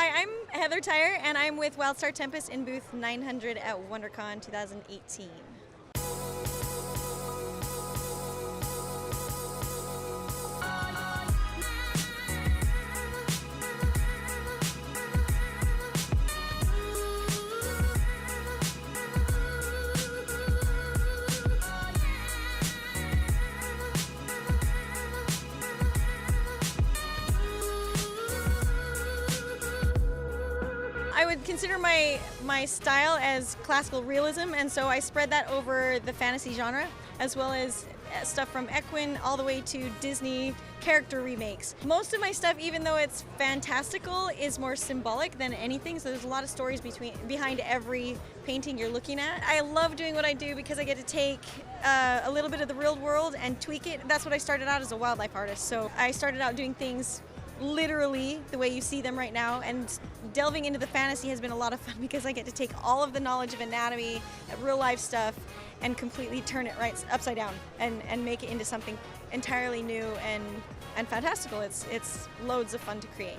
Hi, I'm Heather Theurer, and I'm with Wildstar Tempest in booth 900 at WonderCon 2018. I would consider my style as classical realism, and so I spread that over the fantasy genre, as well as stuff from Equine all the way to Disney character remakes. Most of my stuff, even though it's fantastical, is more symbolic than anything, so there's a lot of stories behind every painting you're looking at. I love doing what I do because I get to take a little bit of the real world and tweak it. That's what I started out as, a wildlife artist, so I started out doing things literally the way you see them right now, and delving into the fantasy has been a lot of fun because I get to take all of the knowledge of anatomy, real life stuff, and completely turn it right upside down and make it into something entirely new and fantastical. It's loads of fun to create.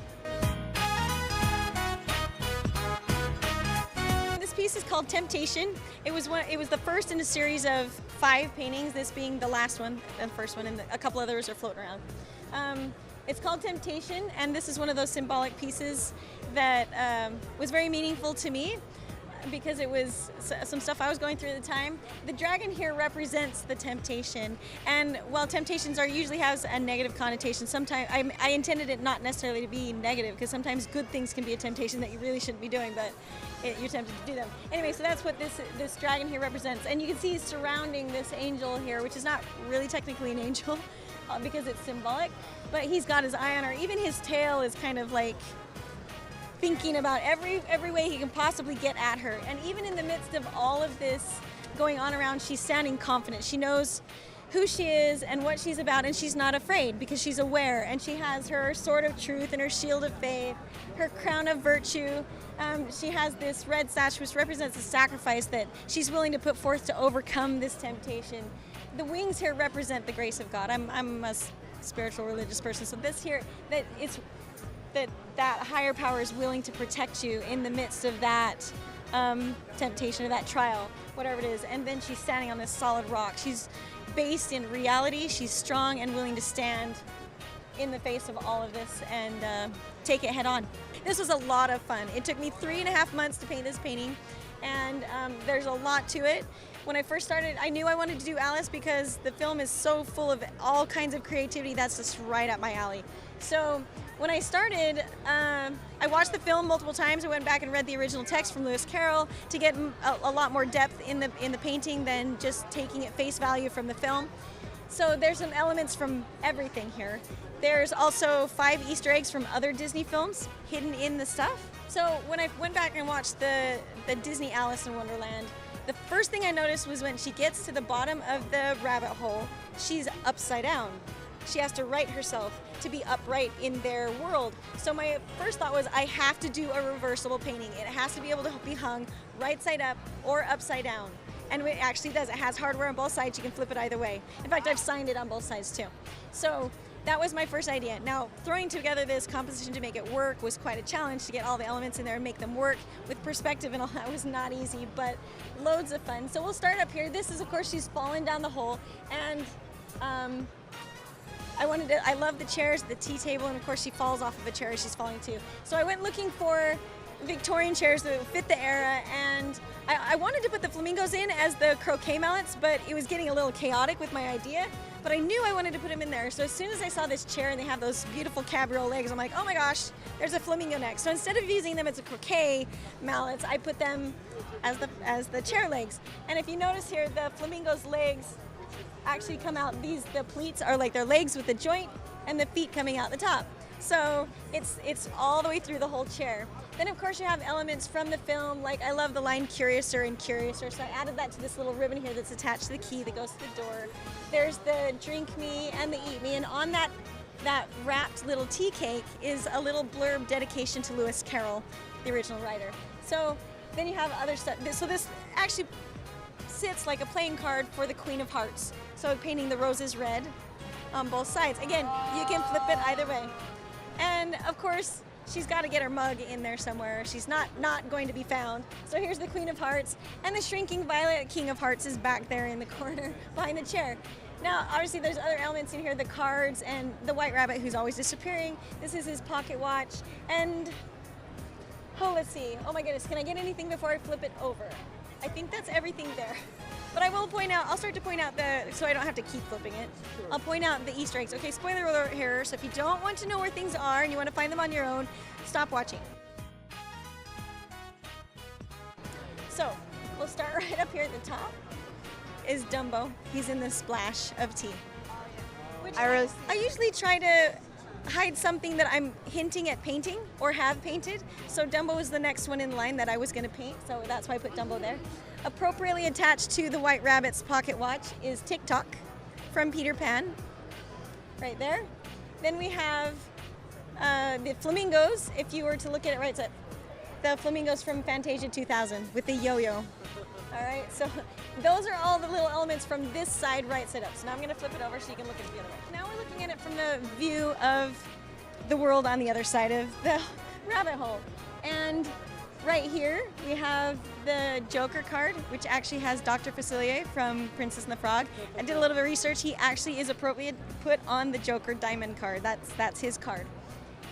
This piece is called Temptation. It was the first in a series of 5 paintings, this being the last one, the first one, and a couple others are floating around. It's called Temptation, and this is one of those symbolic pieces that was very meaningful to me because it was some stuff I was going through at the time. The dragon here represents the temptation, and while temptations usually has a negative connotation, sometimes I intended it not necessarily to be negative, because sometimes good things can be a temptation that you really shouldn't be doing, but you're tempted to do them. Anyway, so that's what this dragon here represents, and you can see surrounding this angel here, which is not really technically an angel, because it's symbolic, but he's got his eye on her. Even his tail is kind of like thinking about every way he can possibly get at her. And even in the midst of all of this going on around, she's sounding confident. She knows who she is and what she's about, and she's not afraid because she's aware. And she has her sword of truth and her shield of faith, her crown of virtue. She has this red sash, which represents the sacrifice that she's willing to put forth to overcome this temptation. The wings here represent the grace of God. I'm a spiritual religious person, so this here, that higher power is willing to protect you in the midst of that temptation or that trial, whatever it is. And then she's standing on this solid rock. She's based in reality. She's strong and willing to stand in the face of all of this and take it head on. This was a lot of fun. It took me 3.5 months to paint this painting, and there's a lot to it. When I first started, I knew I wanted to do Alice because the film is so full of all kinds of creativity. That's just right up my alley. So when I started, I watched the film multiple times. I went back and read the original text from Lewis Carroll to get a lot more depth in the painting than just taking it face value from the film. So there's some elements from everything here. There's also 5 Easter eggs from other Disney films hidden in the stuff. So when I went back and watched the Disney Alice in Wonderland, the first thing I noticed was when she gets to the bottom of the rabbit hole, she's upside down. She has to right herself to be upright in their world. So my first thought was, I have to do a reversible painting. It has to be able to be hung right side up or upside down. And it actually does. It has hardware on both sides. You can flip it either way. In fact, I've signed it on both sides too. So that was my first idea. Now, throwing together this composition to make it work was quite a challenge, to get all the elements in there and make them work with perspective and all that was not easy, but loads of fun. So we'll start up here. This is, of course, she's fallen down the hole, and I love the chairs, the tea table, and of course she falls off of a chair as she's falling too. So I went looking for Victorian chairs that would fit the era, and I wanted to put the flamingos in as the croquet mallets, but it was getting a little chaotic with my idea. But I knew I wanted to put them in there. So as soon as I saw this chair and they have those beautiful cabriole legs, I'm like, oh my gosh, there's a flamingo neck. So instead of using them as a croquet mallets, I put them as the chair legs. And if you notice here, the flamingo's legs actually come out. The pleats are like their legs with the joint, and the feet coming out the top. So it's all the way through the whole chair. Then of course you have elements from the film, like I love the line "Curiouser and Curiouser," so I added that to this little ribbon here that's attached to the key that goes to the door. There's the drink me and the eat me, and on that wrapped little tea cake is a little blurb dedication to Lewis Carroll, the original writer. So then you have other stuff. So this actually sits like a playing card for the Queen of Hearts. So painting the roses red on both sides. Again, you can flip it either way. And of course, she's got to get her mug in there somewhere. She's not going to be found. So here's the Queen of Hearts, and the shrinking Violet King of Hearts is back there in the corner behind the chair. Now, obviously, there's other elements in here, the cards and the White Rabbit who's always disappearing. This is his pocket watch. And, oh, let's see. Oh my goodness, can I get anything before I flip it over? I think that's everything there. But I will point out, I'll start to point out so I don't have to keep flipping it. Sure. I'll point out the Easter eggs. Okay, spoiler alert here, so if you don't want to know where things are and you want to find them on your own, stop watching. So, we'll start right up here at the top. Is Dumbo. He's in the splash of tea. Which I usually try to hide something that I'm hinting at painting or have painted. So Dumbo is the next one in line that I was going to paint, so that's why I put Dumbo there. Appropriately attached to the White Rabbit's pocket watch is Tick-Tock from Peter Pan, right there. Then we have the flamingos, if you were to look at it right side. The flamingos from Fantasia 2000 with the yo-yo. All right, so those are all the little elements from this side, right side up. So now I'm gonna flip it over so you can look at it the other way. Now we're looking at it from the view of the world on the other side of the rabbit hole. And right here, we have the Joker card, which actually has Dr. Facilier from Princess and the Frog. I did a little bit of research. He actually is appropriate put on the Joker diamond card. That's his card.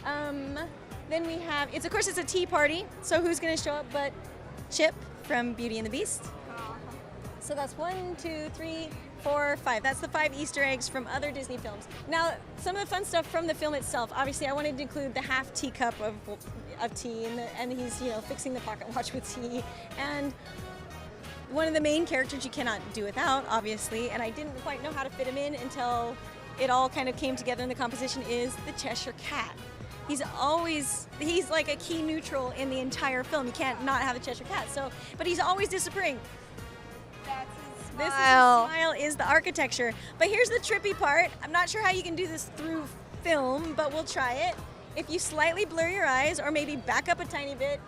Then we have, of course it's a tea party, so who's gonna show up but Chip from Beauty and the Beast. So that's 1, 2, 3, 4, 5. That's the 5 Easter eggs from other Disney films. Now, some of the fun stuff from the film itself. Obviously, I wanted to include the half teacup of tea, and he's fixing the pocket watch with tea. And one of the main characters you cannot do without, obviously, and I didn't quite know how to fit him in until it all kind of came together in the composition, is the Cheshire Cat. He's like a key neutral in the entire film. You can't not have a Cheshire Cat. But he's always disappearing. That's his smile. This is his smile, is the architecture. But here's the trippy part. I'm not sure how you can do this through film, but we'll try it. If you slightly blur your eyes, or maybe back up a tiny bit,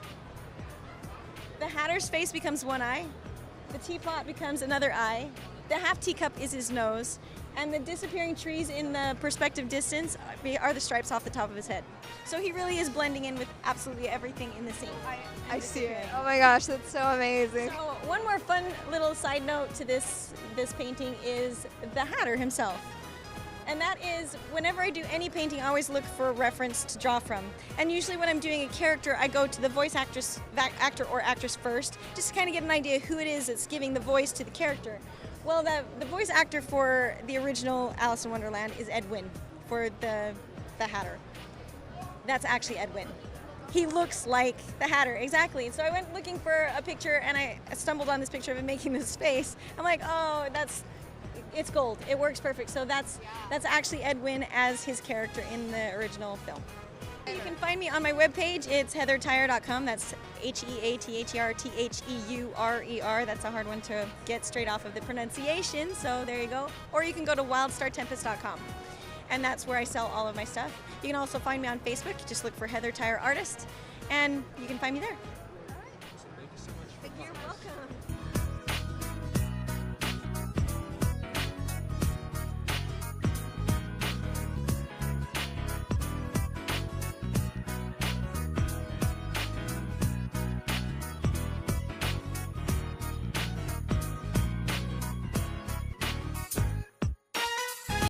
the Hatter's face becomes one eye. The teapot becomes another eye. The half teacup is his nose. And the disappearing trees in the perspective distance are the stripes off the top of his head. So he really is blending in with absolutely everything in the scene. I see it. Oh my gosh, that's so amazing. So one more fun little side note to this painting is the Hatter himself. And that is, whenever I do any painting, I always look for a reference to draw from. And usually when I'm doing a character, I go to the voice actor or actress first, just to kind of get an idea who it is that's giving the voice to the character. Well, the voice actor for the original Alice in Wonderland is Ed Wynn for the Hatter. That's actually Ed Wynn. He looks like the Hatter, exactly. So I went looking for a picture, and I stumbled on this picture of him making this face. I'm like, oh, it's gold. It works perfect. So that's actually Ed Wynn as his character in the original film. You can find me on my webpage. It's heathertheurer.com. That's HeatherTheurer. That's a hard one to get straight off of the pronunciation, so there you go. Or you can go to wildstartempest.com, and that's where I sell all of my stuff. You can also find me on Facebook. Just look for Heather Theurer Artist, and you can find me there.